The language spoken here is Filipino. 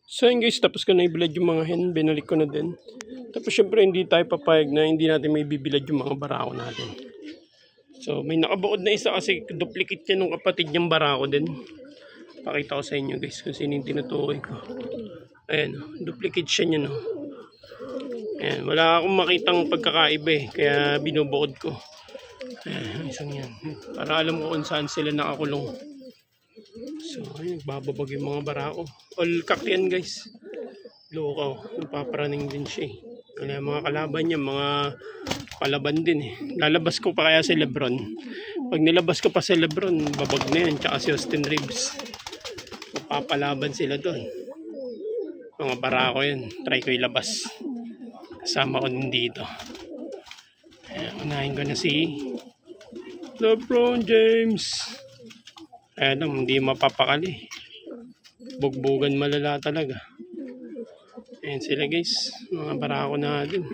So yun guys, tapos ko na ibilad yung mga hen, binalik ko na din. Tapos syempre hindi tayo papayag na hindi natin may bibilad yung mga barako natin. So may nakabuod na isa kasi duplicate yan ng kapatid niyang barako din. Pakita ko sa inyo guys kung sino yung tinutukoy ko. Ayan, duplicate siya niya no. Ayan, wala akong makitang pagkakaiba eh, kaya binubuod ko. Ayan, isang yan. Para alam ko kung saan sila nakakulong. So, ayun, bababag yung mga barako. All cock yan guys. Lokaw, napaparaning din siya eh. Kaya mga kalaban niya, mga palaban din eh. Lalabas ko pa kaya si Lebron. Pag nilabas ko pa si Lebron, babag na yan. Tsaka si Austin Reeves. Papalaban sila doon. Mga barako yan. Try ko ilabas. Kasama ko din dito. Ayan, unahin ko na si LeBron James. Ayan, hindi mapapakali. Bugbugan malala talaga. Ayan sila guys. Mga barako na din.